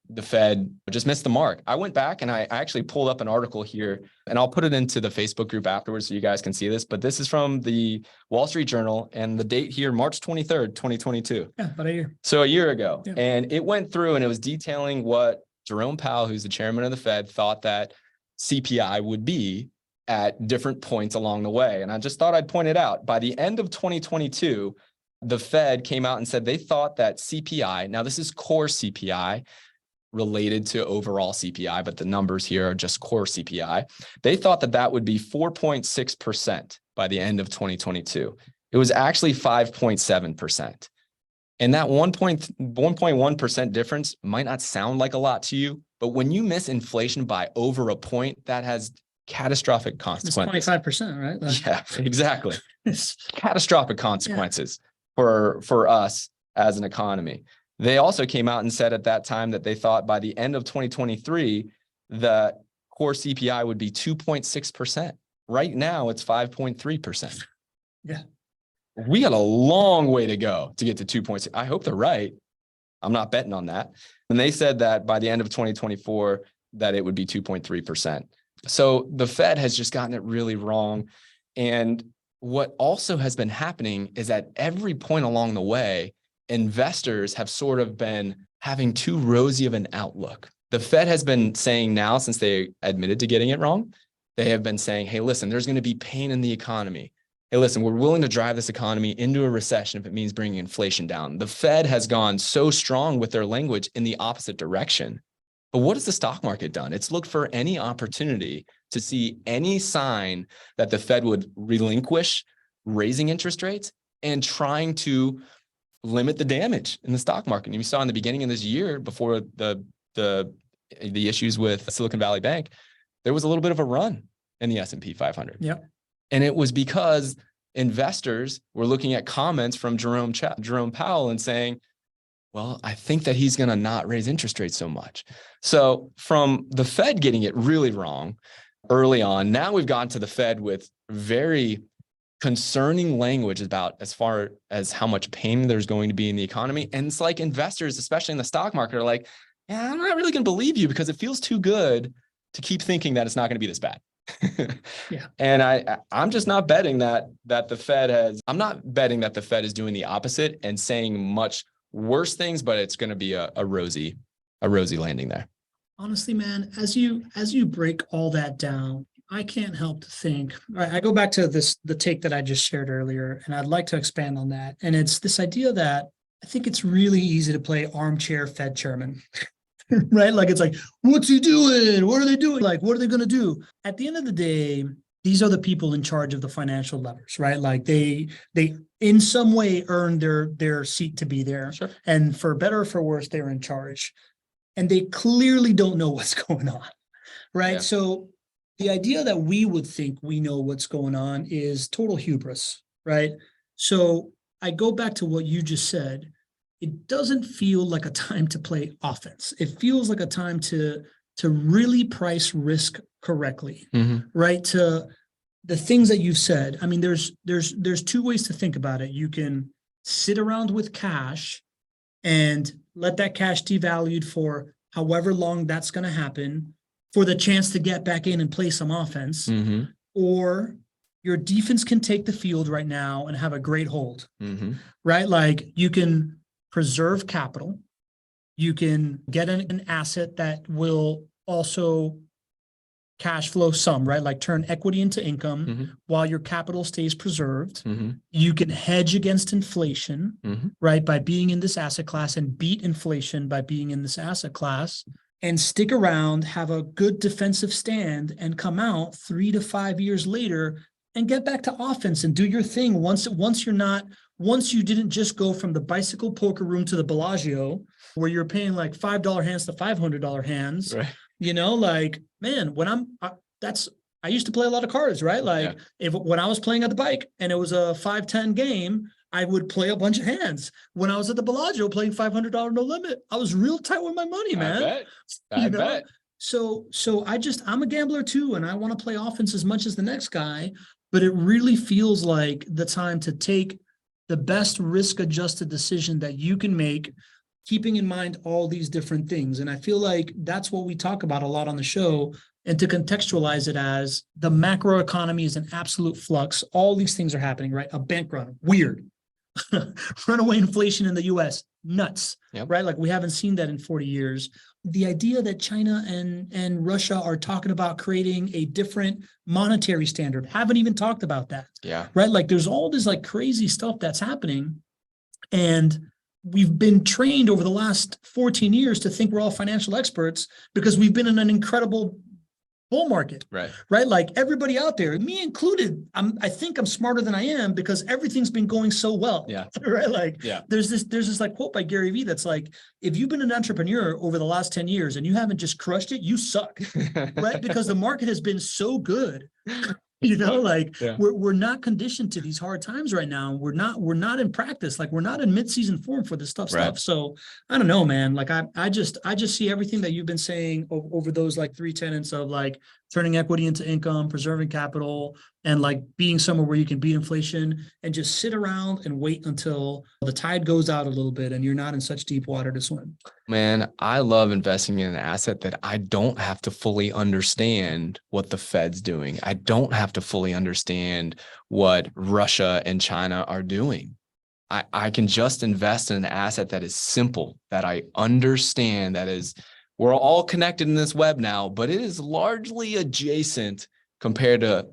the Fed just missed the mark. I went back and I actually pulled up an article here, and I'll put it into the Facebook group afterwards so you guys can see this, but this is from the Wall Street Journal, and the date here, March 23rd, 2022. Yeah, about a year. So a year ago. Yeah. And it went through and it was detailing what Jerome Powell, who's the chairman of the Fed, thought that CPI would be at different points along the way. And I just thought I'd point it out. By the end of 2022, the Fed came out and said they thought that CPI, now this is core CPI, related to overall CPI, but the numbers here are just core CPI. They thought that that would be 4.6% by the end of 2022. It was actually 5.7%. And that 1.1% difference might not sound like a lot to you, but when you miss inflation by over a point, that has catastrophic consequences. It's 25%, right? Like, Yeah, exactly. Catastrophic consequences for us as an economy. They also came out and said at that time that they thought by the end of 2023, the core CPI would be 2.6%. Right now, it's 5.3%. Yeah. We got a long way to go to get to 2.6. I hope they're right. I'm not betting on that. And they said that by the end of 2024, that it would be 2.3%. So the Fed has just gotten it really wrong. And what also has been happening is at every point along the way, investors have sort of been having too rosy of an outlook. The Fed has been saying now, since they admitted to getting it wrong, they have been saying, hey, listen, there's going to be pain in the economy. Hey, listen, we're willing to drive this economy into a recession if it means bringing inflation down. The Fed has gone so strong with their language in the opposite direction. But what has the stock market done? It's looked for any opportunity to see any sign that the Fed would relinquish raising interest rates and trying to limit the damage in the stock market. And you saw in the beginning of this year, before the issues with Silicon Valley Bank, there was a little bit of a run in the S&P 500. Yep. And it was because investors were looking at comments from Jerome Powell and saying, well, I think that he's going to not raise interest rates so much. So from the Fed getting it really wrong early on, now we've gotten to the Fed with very concerning language about as far as how much pain there's going to be in the economy. And it's like investors, especially in the stock market, are like, yeah, I'm not really going to believe you because it feels too good to keep thinking that it's not going to be this bad. Yeah. And I'm just not betting that the Fed I'm not betting that the Fed is doing the opposite and saying much worse things, but it's going to be a rosy landing there. Honestly, man, as you break all that down, I can't help to think, right, I go back to the take that I just shared earlier, and I'd like to expand on that. And it's this idea that I think it's really easy to play armchair Fed chairman, right? Like, it's like, what's he doing? What are they doing? Like, what are they going to do? At the end of the day, these are the people in charge of the financial levers, right? Like they in some way earn their seat to be there. Sure. And for better or for worse, they're in charge. And they clearly don't know what's going on, right? Yeah. So the idea that we would think we know what's going on is total hubris, right? So I go back to what you just said. It doesn't feel like a time to play offense. It feels like a time to really price risk correctly, right? To the things that you've said. I mean, there's two ways to think about it. You can sit around with cash and let that cash devalued for however long that's going to happen for the chance to get back in and play some offense, or your defense can take the field right now and have a great hold, right? Like, you can preserve capital. You can get an asset that will also cash flow some, right? Like turn equity into income while your capital stays preserved. You can hedge against inflation, right? By being in this asset class, and beat inflation by being in this asset class, and stick around, have a good defensive stand, and come out 3 to 5 years later and get back to offense and do your thing. Once you didn't just go from the bicycle poker room to the Bellagio, where you're paying like $5 hands to $500 hands, right? You know, like, man, I used to play a lot of cards, right? Like, when I was playing at the bike and it was a 5-10 game, I would play a bunch of hands. When I was at the Bellagio playing $500 no limit, I was real tight with my money, man. I bet. So I'm a gambler too, and I want to play offense as much as the next guy, but it really feels like the time to take the best risk-adjusted decision that you can make, keeping in mind all these different things. And I feel like that's what we talk about a lot on the show. And to contextualize it as the macro economy is in absolute flux. All these things are happening, right? A bank run, weird. Runaway inflation in the US, nuts, right? Like, we haven't seen that in 40 years. The idea that China and Russia are talking about creating a different monetary standard, haven't even talked about that. Yeah. Right? Like, there's all this like crazy stuff that's happening. And we've been trained over the last 14 years to think we're all financial experts because we've been in an incredible bull market, Right. right? Like everybody out there, me included, I think I'm smarter than I am because everything's been going so well. Yeah. Right. Like Yeah. there's this like quote by Gary Vee that's like, if you've been an entrepreneur over the last 10 years and you haven't just crushed it, you suck. Right. Because the market has been so good. You know, like Yeah. we're not conditioned to these hard times right now. We're not in practice. Like we're not in mid-season form for this stuff. Right. So I don't know, man. Like I just see everything that you've been saying over those like 3 tenets of like turning equity into income, preserving capital, and like being somewhere where you can beat inflation and just sit around and wait until the tide goes out a little bit and you're not in such deep water to swim. Man, I love investing in an asset that I don't have to fully understand what the Fed's doing. I don't have to fully understand what Russia and China are doing. I can just invest in an asset that is simple, that I understand, that is, we're all connected in this web now, but it is largely adjacent compared to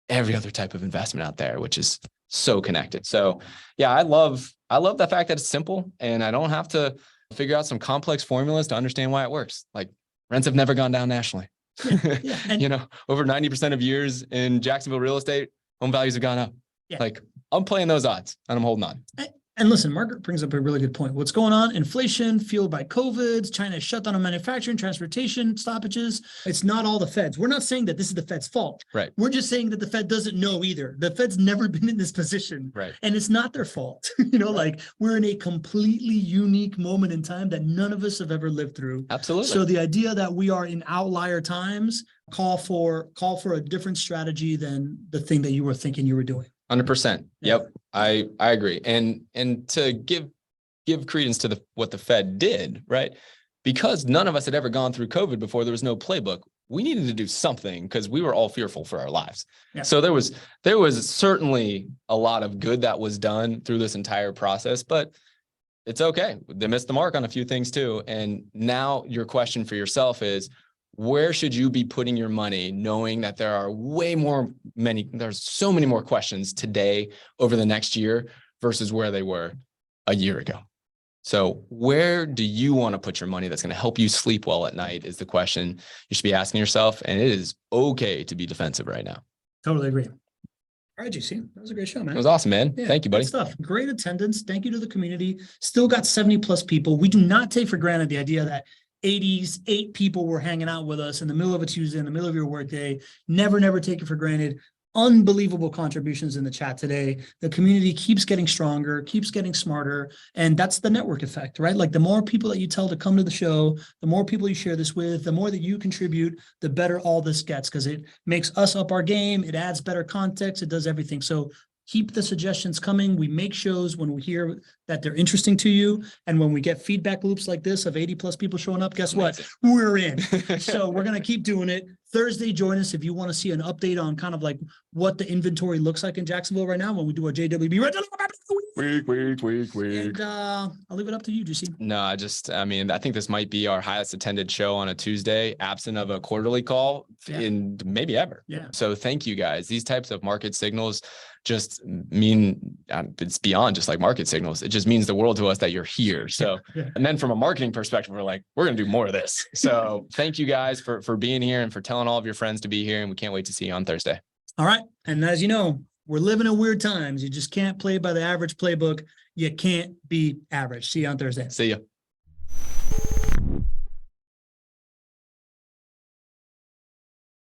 every other type of investment out there, which is so connected. So yeah, I love the fact that it's simple and I don't have to figure out some complex formulas to understand why it works. Like rents have never gone down nationally. Yeah. And You know, over 90% of years in Jacksonville real estate, home values have gone up. Yeah. Like I'm playing those odds and I'm holding on. And listen, Margaret brings up a really good point. What's going on? Inflation fueled by COVID, China shut down on manufacturing, transportation stoppages. It's not all the Feds. We're not saying that this is the Fed's fault. Right. We're just saying that the Fed doesn't know either. The Fed's never been in this position. Right. And it's not their fault. You know, like we're in a completely unique moment in time that none of us have ever lived through. Absolutely. So the idea that we are in outlier times call for a different strategy than the thing that you were thinking you were doing. 100%. Yeah. Yep. I agree. And to give credence to what the Fed did, right? Because none of us had ever gone through COVID before, there was no playbook. We needed to do something because we were all fearful for our lives. Yeah. So there was certainly a lot of good that was done through this entire process, but it's okay. They missed the mark on a few things too. And now your question for yourself is, where should you be putting your money, knowing that there are there's so many more questions today over the next year versus where they were a year ago. So where do you want to put your money that's going to help you sleep well at night is the question you should be asking yourself. And it is okay to be defensive right now. Totally agree. All right, GC, that was a great show, man. It was awesome, man. Yeah, Thank you, buddy. good stuff. Great attendance. Thank you to the community. Still got 70+ people. We do not take for granted the idea that 8 people were hanging out with us in the middle of a Tuesday, in the middle of your workday. Never take it for granted. Unbelievable contributions in the chat today. The community keeps getting stronger, keeps getting smarter. And that's the network effect, right? Like the more people that you tell to come to the show, the more people you share this with, the more that you contribute, the better all this gets because it makes us up our game. It adds better context. It does everything. So keep the suggestions coming. We make shows when we hear that they're interesting to you. And when we get feedback loops like this of 80+ people showing up, guess what? We're in. So we're going to keep doing it. Thursday, join us if you want to see an update on kind of like what the inventory looks like in Jacksonville right now when we do our JWB. And I'll leave it up to you, JC. No, I think this might be our highest attended show on a Tuesday, absent of a quarterly call in maybe ever. Yeah. So thank you guys. These types of market signals just mean it's beyond just like market signals. It just means the world to us that you're here. So, and then from a marketing perspective, we're like, we're going to do more of this. So thank you guys for being here and for telling all of your friends to be here. And we can't wait to see you on Thursday. All right. And as you know, we're living in weird times. You just can't play by the average playbook. You can't be average. See you on Thursday. See you.